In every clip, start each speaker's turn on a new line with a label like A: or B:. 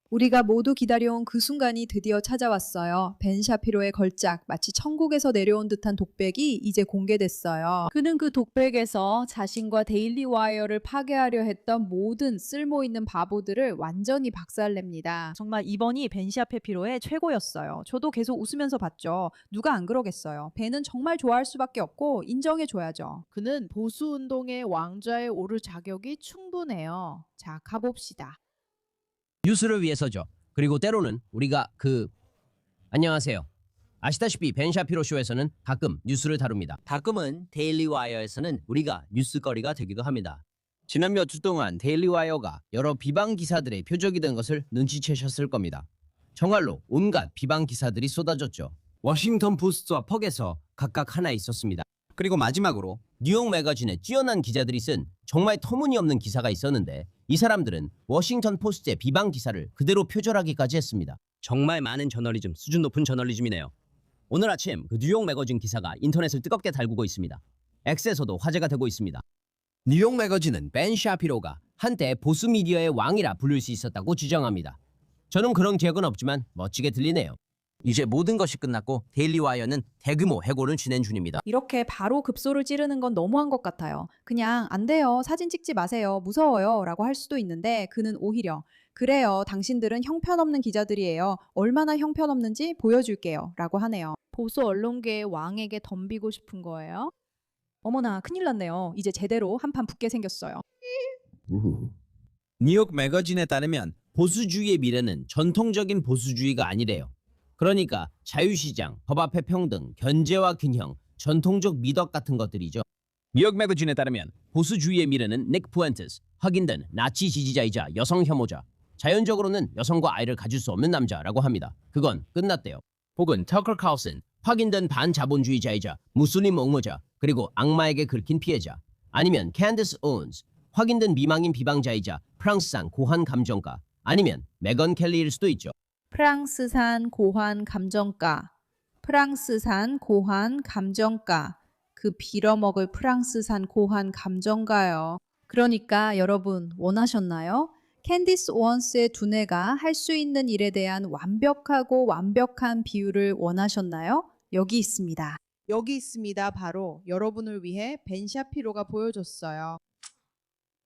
A: 우리가 모두 기다려온 그 순간이 드디어 찾아왔어요. 벤 샤피로의 걸작, 마치 천국에서 내려온 듯한 독백이 이제 공개됐어요. 그는 그 독백에서 자신과 데일리 와이어를 파괴하려 했던 모든 쓸모있는 바보들을 완전히 박살냅니다. 정말 이번이 벤 샤피로의 최고였어요. 저도 계속 웃으면서 봤죠. 누가 안 그러겠어요. 벤은 정말 좋아할 수밖에 없고 인정해줘야죠.
B: 그는 보수 운동의 왕좌에 오를 자격이 충분해요. 자, 가봅시다.
C: 뉴스를 위해서죠. 그리고 때로는 우리가 안녕하세요. 아시다시피 벤 샤피로 쇼에서는 가끔 뉴스를 다룹니다.
D: 가끔은 데일리 와이어에서는 우리가 뉴스거리가 되기도 합니다. 지난 몇 주 동안 데일리 와이어가 여러 비방 기사들의 표적이 된 것을 눈치채셨을 겁니다. 정말로 온갖 비방 기사들이 쏟아졌죠. 워싱턴 포스트와 퍽에서 각각 하나 있었습니다. 그리고 마지막으로 뉴욕 매거진의 뛰어난 기자들이 쓴 정말 터무니없는 기사가 있었는데 이 사람들은 워싱턴 포스트의 비방 기사를 그대로 표절하기까지 했습니다. 정말 많은 저널리즘, 수준 높은 저널리즘이네요. 오늘 아침 그 뉴욕 매거진 기사가 인터넷을 뜨겁게 달구고 있습니다. X에서도 화제가 되고 있습니다. 뉴욕 매거진은 벤 샤피로가 한때 보수 미디어의 왕이라 부를 수 있었다고 주장합니다. 저는 그런 기억은 없지만 멋지게 들리네요. 이제 모든 것이 끝났고 데일리 와이어는 대규모 해고를 진행 중입니다.
A: 이렇게 바로 급소를 찌르는 건 너무한 것 같아요. 그냥 안 돼요. 사진 찍지 마세요. 무서워요. 라고 할 수도 있는데 그는 오히려 그래요. 당신들은 형편없는 기자들이에요. 얼마나 형편없는지 보여줄게요. 라고 하네요. 보수 언론계의 왕에게 덤비고 싶은 거예요? 어머나 큰일 났네요. 이제 제대로 한판 붙게 생겼어요.
D: 뉴욕 매거진에 따르면 보수주의의 미래는 전통적인 보수주의가 아니래요. 그러니까 자유시장, 법 앞의 평등, 견제와 균형, 전통적 미덕 같은 것들이죠. 뉴욕 매거진에 따르면 보수주의의 미래는 닉 푸엔테스, 확인된 나치 지지자이자 여성 혐오자, 자연적으로는 여성과 아이를 가질 수 없는 남자라고 합니다. 그건 끝났대요. 혹은 터커 칼슨, 확인된 반자본주의자이자 무슬림 옹호자, 그리고 악마에게 긁힌 피해자, 아니면 캔디스 오운스, 확인된 미망인 비방자이자 프랑스산 고환 감정가, 아니면 메건 켈리일 수도 있죠.
A: 프랑스산 고환 감정가. 프랑스산 고환 감정가. 그 빌어먹을 프랑스산 고환 감정가요. 그러니까 여러분 원하셨나요? 캔디스 오원스의 두뇌가 할 수 있는 일에 대한 완벽하고 완벽한 비유를 원하셨나요? 여기 있습니다.
B: 여기 있습니다. 바로 여러분을 위해 벤 샤피로가 보여줬어요.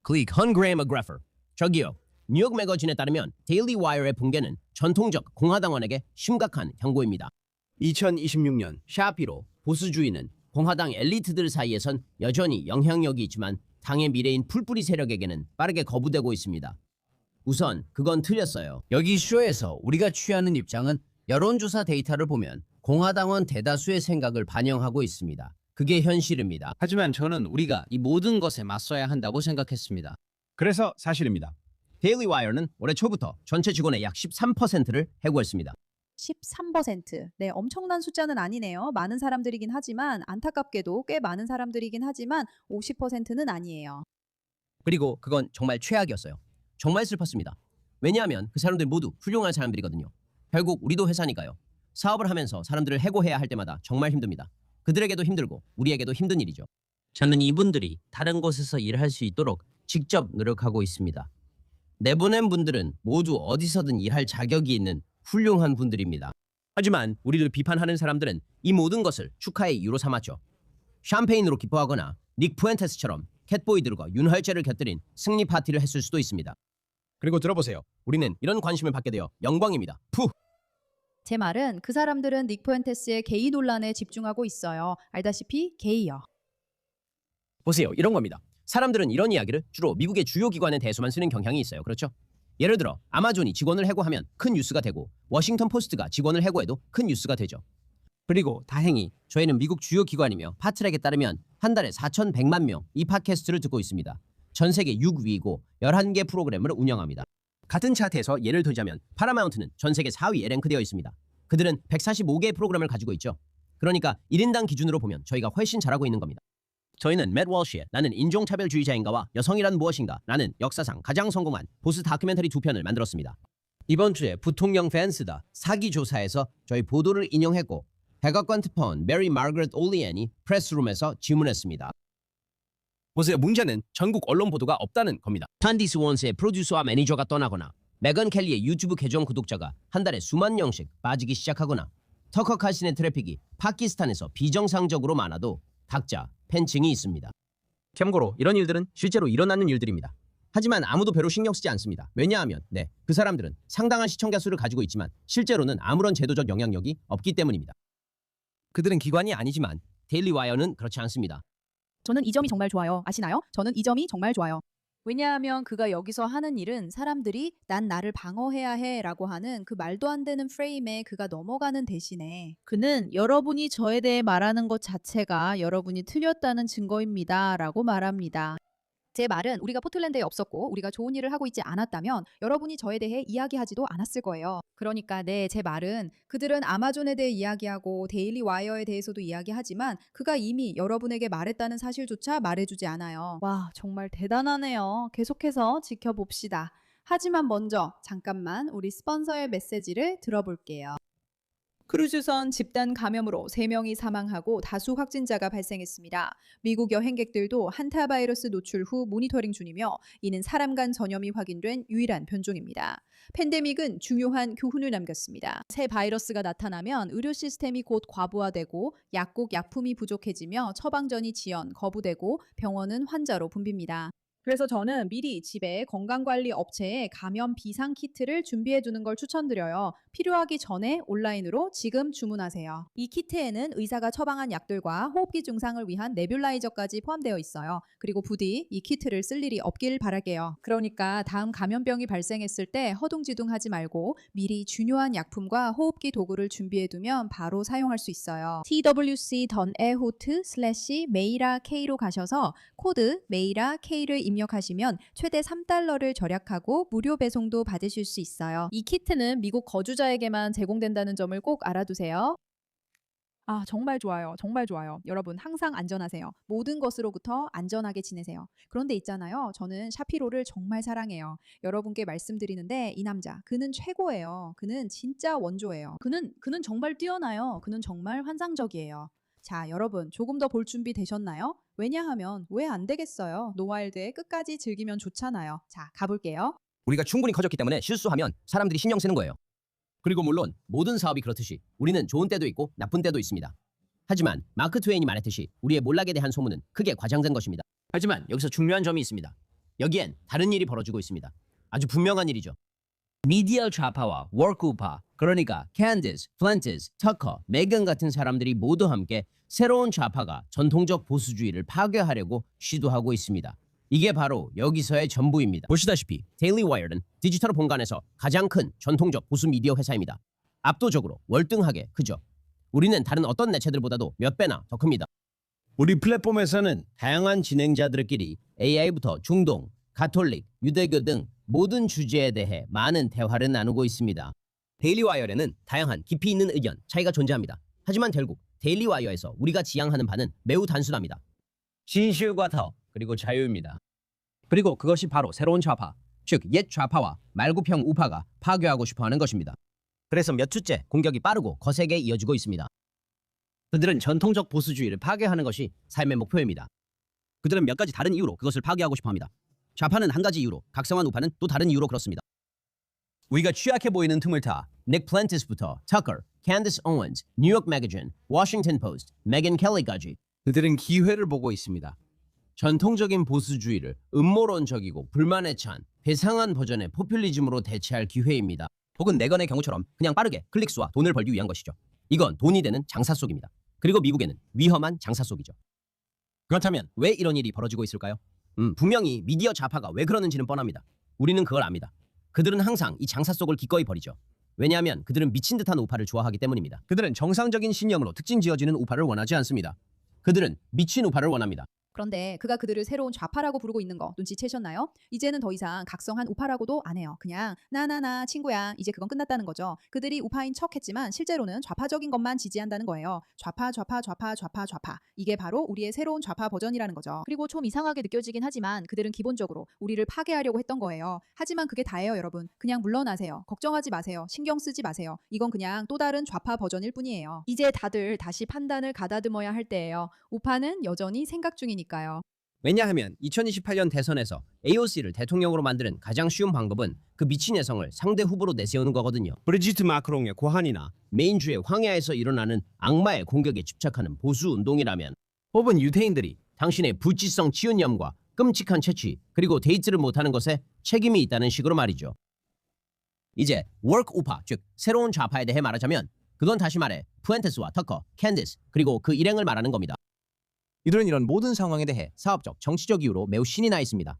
C: 클릭 헌그레이 머그래퍼. 저기요. 뉴욕 매거진에 따르면 데일리 와이어의 붕괴는 전통적 공화당원에게 심각한 경고입니다. 2026년 샤피로 보수주의는 공화당 엘리트들 사이에선 여전히 영향력이 있지만 당의 미래인 풀뿌리 세력에게는 빠르게 거부되고 있습니다. 우선 그건 틀렸어요. 여기 쇼에서 우리가 취하는 입장은 여론조사 데이터를 보면 공화당원 대다수의 생각을 반영하고 있습니다. 그게 현실입니다. 하지만 저는 우리가 이 모든 것에 맞서야 한다고 생각했습니다.
E: 그래서 사실입니다.
C: 데일리 와이어는 올해 초부터 전체 직원의 약 13%를 해고했습니다.
A: 13%. 네, 엄청난 숫자는 아니네요. 많은 사람들이긴 하지만 안타깝게도 꽤 많은 사람들이긴 하지만 50%는 아니에요.
C: 그리고 그건 정말 최악이었어요. 정말 슬펐습니다. 왜냐하면 그 사람들 모두 훌륭한 사람들이거든요. 결국 우리도 회사니까요. 사업을 하면서 사람들을 해고해야 할 때마다 정말 힘듭니다. 그들에게도 힘들고 우리에게도 힘든 일이죠. 저는 이분들이 다른 곳에서 일할 수 있도록 직접 노력하고 있습니다. 내보낸 분들은 모두 어디서든 일할 자격이 있는 훌륭한 분들입니다. 하지만 우리를 비판하는 사람들은 이 모든 것을 축하의 이유로 삼았죠. 샴페인으로 기뻐하거나 닉 푸엔테스처럼 캣보이들과 윤활제를 곁들인 승리 파티를 했을 수도 있습니다. 그리고 들어보세요. 우리는 이런 관심을 받게 되어 영광입니다. 푸!
A: 제 말은 그 사람들은 닉 푸엔테스의 게이 논란에 집중하고 있어요. 알다시피 게이요.
C: 보세요. 이런 겁니다. 사람들은 이런 이야기를 주로 미국의 주요 기관에 대해서만 쓰는 경향이 있어요. 그렇죠? 예를 들어 아마존이 직원을 해고하면 큰 뉴스가 되고 워싱턴 포스트가 직원을 해고해도 큰 뉴스가 되죠. 그리고 다행히 저희는 미국 주요 기관이며 파트랙에 따르면 한 달에 4,100만 명 이 팟캐스트를 듣고 있습니다. 전 세계 6위이고 11개 프로그램을 운영합니다. 같은 차트에서 예를 들자면 파라마운트는 전 세계 4위에 랭크되어 있습니다. 그들은 145개의 프로그램을 가지고 있죠. 그러니까 1인당 기준으로 보면 저희가 훨씬 잘하고 있는 겁니다. 저희는 맷 월시의 나는 인종차별주의자인가와 여성이란 무엇인가 라는 역사상 가장 성공한 보수 다큐멘터리 2편을 만들었습니다. 이번 주에 부통령 팬스다 사기조사에서 저희 보도를 인용했고 백악관 특파원 메리 마거렛 올리앤이 프레스룸에서 질문했습니다. 보세요. 문제는 전국 언론 보도가 없다는 겁니다. 캔디스 원스의 프로듀서와 매니저가 떠나거나 메건 켈리의 유튜브 계정 구독자가 한 달에 수만 명씩 빠지기 시작하거나 터커 칼슨의 트래픽이 파키스탄에서 비정상적으로 많아도 각자 팬층이 있습니다. 참고로 이런 일들은 실제로 일어나는 일들입니다. 하지만 아무도 별로 신경 쓰지 않습니다. 왜냐하면 그 사람들은 상당한 시청자 수를 가지고 있지만 실제로는 아무런 제도적 영향력이 없기 때문입니다. 그들은 기관이 아니지만 데일리 와이어는 그렇지 않습니다.
A: 저는 이 점이 정말 좋아요. 아시나요? 저는 이 점이 정말 좋아요. 왜냐하면 그가 여기서 하는 일은 사람들이 난 나를 방어해야 해라고 하는 그 말도 안 되는 프레임에 그가 넘어가는 대신에
B: 그는 여러분이 저에 대해 말하는 것 자체가 여러분이 틀렸다는 증거입니다. 라고 말합니다.
A: 제 말은 우리가 포틀랜드에 없었고 우리가 좋은 일을 하고 있지 않았다면 여러분이 저에 대해 이야기하지도 않았을 거예요. 그러니까 제 말은 그들은 아마존에 대해 이야기하고 데일리 와이어에 대해서도 이야기하지만 그가 이미 여러분에게 말했다는 사실조차 말해주지 않아요.
B: 와, 정말 대단하네요. 계속해서 지켜봅시다.
A: 하지만 먼저 잠깐만 우리 스폰서의 메시지를 들어볼게요. 크루즈선 집단 감염으로 3명이 사망하고 다수 확진자가 발생했습니다. 미국 여행객들도 한타 바이러스 노출 후 모니터링 중이며 이는 사람 간 전염이 확인된 유일한 변종입니다. 팬데믹은 중요한 교훈을 남겼습니다. 새 바이러스가 나타나면 의료 시스템이 곧 과부하되고 약국, 약품이 부족해지며 처방전이 지연, 거부되고 병원은 환자로 붐빕니다. 그래서 저는 미리 집에 건강관리 업체에 감염 비상 키트를 준비해 두는 걸 추천드려요. 필요하기 전에 온라인으로 지금 주문하세요. 이 키트에는 의사가 처방한 약들과 호흡기 증상을 위한 네뷸라이저까지 포함되어 있어요. 그리고 부디 이 키트를 쓸 일이 없길 바랄게요. 그러니까 다음 감염병이 발생했을 때 허둥지둥하지 말고 미리 중요한 약품과 호흡기 도구를 준비해 두면 바로 사용할 수 있어요. twc.ehot/메이라K로 가셔서 코드 메이라K를 입력하시면 최대 $3를 절약하고 무료 배송도 받으실 수 있어요. 이 키트는 미국 거주자에게만 제공된다는 점을 꼭 알아두세요. 정말 좋아요. 정말 좋아요. 여러분 항상 안전하세요. 모든 것으로부터 안전하게 지내세요. 그런데 있잖아요. 저는 샤피로를 정말 사랑해요. 여러분께 말씀드리는데 이 남자, 그는 최고예요. 그는 진짜 원조예요. 그는 정말 뛰어나요. 그는 정말 환상적이에요. 자, 여러분 조금 더 볼 준비 되셨나요? 왜냐하면 왜 안 되겠어요? 노와일드에 끝까지 즐기면 좋잖아요. 자, 가볼게요.
C: 우리가 충분히 커졌기 때문에 실수하면 사람들이 신경 쓰는 거예요. 그리고 물론 모든 사업이 그렇듯이 우리는 좋은 때도 있고 나쁜 때도 있습니다. 하지만 마크 트웨인이 말했듯이 우리의 몰락에 대한 소문은 크게 과장된 것입니다. 하지만 여기서 중요한 점이 있습니다. 여기엔 다른 일이 벌어지고 있습니다. 아주 분명한 일이죠. 미디어 좌파와 워크 우파, 그러니까 캔디스, 플랜티스, 터커, 메건 같은 사람들이 모두 함께 새로운 좌파가 전통적 보수주의를 파괴하려고 시도하고 있습니다. 이게 바로 여기서의 전부입니다. 보시다시피 데일리 와이어는 디지털 본관에서 가장 큰 전통적 보수 미디어 회사입니다. 압도적으로 월등하게 크죠. 우리는 다른 어떤 매체들보다도 몇 배나 더 큽니다. 우리 플랫폼에서는 다양한 진행자들끼리 AI부터 중동, 가톨릭, 유대교 등 모든 주제에 대해 많은 대화를 나누고 있습니다. 데일리 와이어에는 다양한 깊이 있는 의견, 차이가 존재합니다. 하지만 결국 데일리 와이어에서 우리가 지향하는 바는 매우 단순합니다. 진실과 더, 그리고 자유입니다. 그리고 그것이 바로 새로운 좌파, 즉 옛 좌파와 말구평 우파가 파괴하고 싶어하는 것입니다. 그래서 몇 주째 공격이 빠르고 거세게 이어지고 있습니다. 그들은 전통적 보수주의를 파괴하는 것이 삶의 목표입니다. 그들은 몇 가지 다른 이유로 그것을 파괴하고 싶어합니다. 좌파는 한 가지 이유로, 각성한 우파는 또 다른 이유로 그렇습니다. 우리가 취약해 보이는 틈을 타 닉 플랜티스부터 터커, 캔디스 오웬스, 뉴욕 매거진, 워싱턴 포스트, 메건 켈리까지 그들은 기회를 보고 있습니다. 전통적인 보수주의를 음모론적이고 불만에 찬 배상한 버전의 포퓰리즘으로 대체할 기회입니다. 혹은 내건의 경우처럼 그냥 빠르게 클릭수와 돈을 벌기 위한 것이죠. 이건 돈이 되는 장사 속입니다. 그리고 미국에는 위험한 장사 속이죠. 그렇다면 왜 이런 일이 벌어지고 있을까요? 분명히 미디어 좌파가 왜 그러는지는 뻔합니다. 우리는 그걸 압니다. 그들은 항상 이 장사 속을 기꺼이 버리죠. 왜냐하면 그들은 미친 듯한 우파를 좋아하기 때문입니다. 그들은 정상적인 신념으로 특징 지어지는 우파를 원하지 않습니다. 그들은 미친 우파를 원합니다.
A: 그런데 그가 그들을 새로운 좌파라고 부르고 있는 거 눈치채셨나요? 이제는 더 이상 각성한 우파라고도 안 해요. 그냥 나나나 친구야, 이제 그건 끝났다는 거죠. 그들이 우파인 척했지만 실제로는 좌파적인 것만 지지한다는 거예요. 좌파. 이게 바로 우리의 새로운 좌파 버전이라는 거죠. 그리고 좀 이상하게 느껴지긴 하지만 그들은 기본적으로 우리를 파괴하려고 했던 거예요. 하지만 그게 다예요, 여러분. 그냥 물러나세요. 걱정하지 마세요. 신경 쓰지 마세요. 이건 그냥 또 다른 좌파 버전일 뿐이에요. 이제 다들 다시 판단을 가다듬어야 할 때예요. 우파는 여전히 생각 중이니까요.
C: 왜냐하면 2028년 대선에서 AOC를 대통령으로 만드는 가장 쉬운 방법은 그 미친 여성을 상대 후보로 내세우는 거거든요. 브리지트 마크롱의 고환이나 메인주의 황야에서 일어나는 악마의 공격에 집착하는 보수 운동이라면, 혹은 유태인들이 당신의 불지성 치윤념과 끔찍한 채취 그리고 데이트를 못하는 것에 책임이 있다는 식으로 말이죠. 이제 워크 우파, 즉 새로운 좌파에 대해 말하자면 그건 다시 말해 푸엔테스와 터커, 캔디스 그리고 그 일행을 말하는 겁니다. 이들은 이런 모든 상황에 대해 사업적, 정치적 이유로 매우 신이 나 있습니다.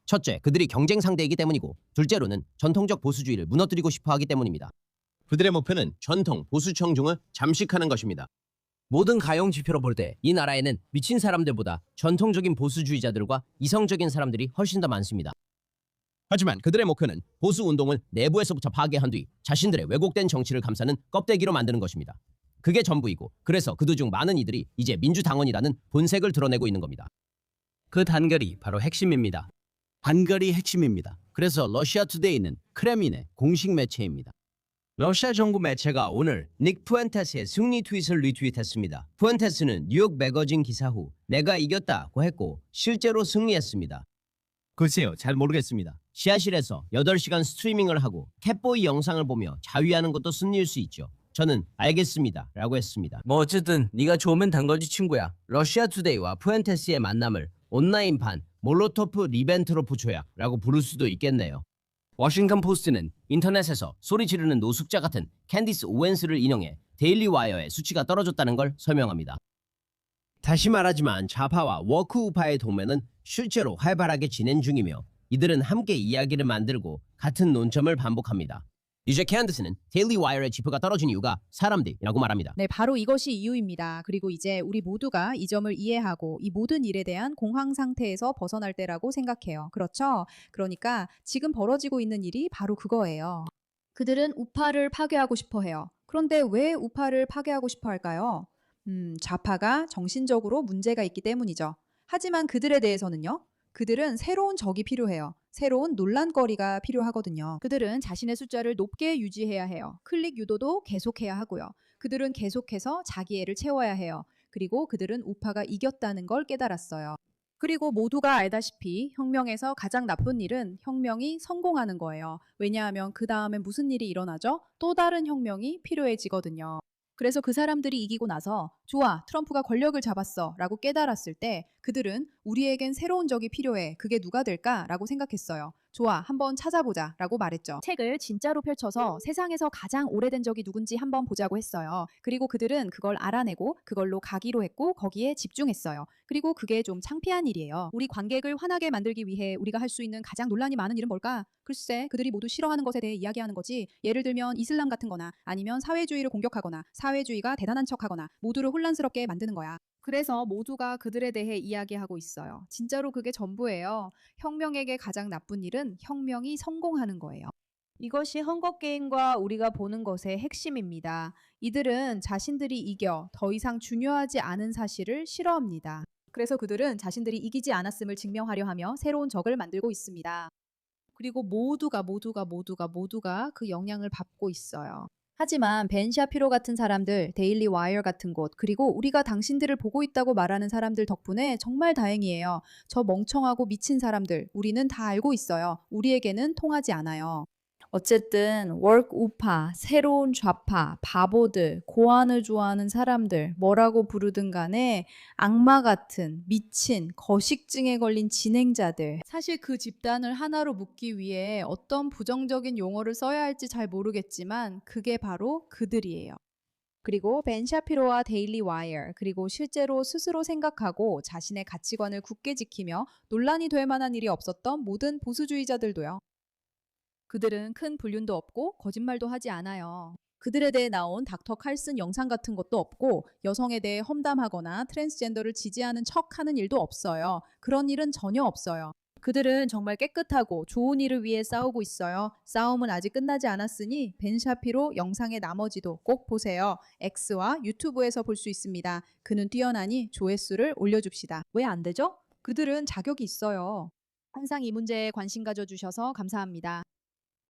C: 첫째, 그들이 경쟁 상대이기 때문이고, 둘째로는 전통적 보수주의를 무너뜨리고 싶어하기 때문입니다. 그들의 목표는 전통 보수 청중을 잠식하는 것입니다. 모든 가용 지표로 볼 때 이 나라에는 미친 사람들보다 전통적인 보수주의자들과 이성적인 사람들이 훨씬 더 많습니다. 하지만 그들의 목표는 보수 운동을 내부에서부터 파괴한 뒤 자신들의 왜곡된 정치를 감싸는 껍데기로 만드는 것입니다. 그게 전부이고, 그래서 그들 중 많은 이들이 이제 민주당원이라는 본색을 드러내고 있는 겁니다. 그 단결이 바로 핵심입니다. 단결이 핵심입니다. 그래서 러시아 투데이는 크렘린의 공식 매체입니다. 러시아 정부 매체가 오늘 닉 푸엔테스의 승리 트윗을 리트윗했습니다. 푸엔테스는 뉴욕 매거진 기사 후 내가 이겼다고 했고 실제로 승리했습니다. 글쎄요, 잘 모르겠습니다. 지하실에서 8시간 스트리밍을 하고 캣보이 영상을 보며 자위하는 것도 승리일 수 있죠. 저는 알겠습니다 라고 했습니다. 뭐 어쨌든 네가 좋으면 단 거지 친구야. 러시아 투데이와 푸엔테스의 만남을 온라인판 몰로토프 리벤트로프 조약라고 부를 수도 있겠네요. 워싱턴 포스트는 인터넷에서 소리 지르는 노숙자 같은 캔디스 오웬스를 인용해 데일리 와이어의 수치가 떨어졌다는 걸 설명합니다. 다시 말하지만 좌파와 워크 우파의 동맹은 실제로 활발하게 진행 중이며 이들은 함께 이야기를 만들고 같은 논점을 반복합니다. 이제 캔디스는 데일리 와이어의 지표가 떨어진 이유가 사람들이라고 말합니다.
A: 네, 바로 이것이 이유입니다. 그리고 이제 우리 모두가 이 점을 이해하고 이 모든 일에 대한 공황 상태에서 벗어날 때라고 생각해요. 그렇죠? 그러니까 지금 벌어지고 있는 일이 바로 그거예요. 그들은 우파를 파괴하고 싶어 해요. 그런데 왜 우파를 파괴하고 싶어 할까요? 좌파가 정신적으로 문제가 있기 때문이죠. 하지만 그들에 대해서는요. 그들은 새로운 적이 필요해요. 새로운 논란거리가 필요하거든요. 그들은 자신의 숫자를 높게 유지해야 해요. 클릭 유도도 계속해야 하고요. 그들은 계속해서 자기 애를 채워야 해요. 그리고 그들은 우파가 이겼다는 걸 깨달았어요. 그리고 모두가 알다시피 혁명에서 가장 나쁜 일은 혁명이 성공하는 거예요. 왜냐하면 그 다음에 무슨 일이 일어나죠? 또 다른 혁명이 필요해지거든요. 그래서 그 사람들이 이기고 나서 좋아, 트럼프가 권력을 잡았어 라고 깨달았을 때 그들은 우리에겐 새로운 적이 필요해. 그게 누가 될까? 라고 생각했어요. 좋아, 한번 찾아보자 라고 말했죠. 책을 진짜로 펼쳐서 세상에서 가장 오래된 적이 누군지 한번 보자고 했어요. 그리고 그들은 그걸 알아내고 그걸로 가기로 했고 거기에 집중했어요. 그리고 그게 좀 창피한 일이에요. 우리 관객을 화나게 만들기 위해 우리가 할 수 있는 가장 논란이 많은 일은 뭘까? 글쎄, 그들이 모두 싫어하는 것에 대해 이야기하는 거지. 예를 들면 이슬람 같은 거나 아니면 사회주의를 공격하거나 사회주의가 대단한 척하거나 모두를 혼란스럽게 만드는 거야. 그래서 모두가 그들에 대해 이야기하고 있어요. 진짜로 그게 전부예요. 혁명에게 가장 나쁜 일은 혁명이 성공하는 거예요. 이것이 헝거게임과 우리가 보는 것의 핵심입니다. 이들은 자신들이 이겨 더 이상 중요하지 않은 사실을 싫어합니다. 그래서 그들은 자신들이 이기지 않았음을 증명하려 하며 새로운 적을 만들고 있습니다. 그리고 모두가 그 영향을 받고 있어요. 하지만 벤 샤피로 같은 사람들, 데일리 와이어 같은 곳, 그리고 우리가 당신들을 보고 있다고 말하는 사람들 덕분에 정말 다행이에요. 저 멍청하고 미친 사람들, 우리는 다 알고 있어요. 우리에게는 통하지 않아요. 어쨌든 워크 우파, 새로운 좌파, 바보들, 고안을 좋아하는 사람들, 뭐라고 부르든 간에 악마 같은 미친 거식증에 걸린 진행자들. 사실 그 집단을 하나로 묶기 위해 어떤 부정적인 용어를 써야 할지 잘 모르겠지만 그게 바로 그들이에요. 그리고 벤 샤피로와 데일리 와이어, 그리고 실제로 스스로 생각하고 자신의 가치관을 굳게 지키며 논란이 될 만한 일이 없었던 모든 보수주의자들도요. 그들은 큰 불륜도 없고 거짓말도 하지 않아요. 그들에 대해 나온 닥터 칼슨 영상 같은 것도 없고 여성에 대해 험담하거나 트랜스젠더를 지지하는 척하는 일도 없어요. 그런 일은 전혀 없어요. 그들은 정말 깨끗하고 좋은 일을 위해 싸우고 있어요. 싸움은 아직 끝나지 않았으니 벤 샤피로 영상의 나머지도 꼭 보세요. X와 유튜브에서 볼 수 있습니다. 그는 뛰어나니 조회수를 올려줍시다. 왜 안 되죠? 그들은 자격이 있어요. 항상 이 문제에 관심 가져주셔서 감사합니다.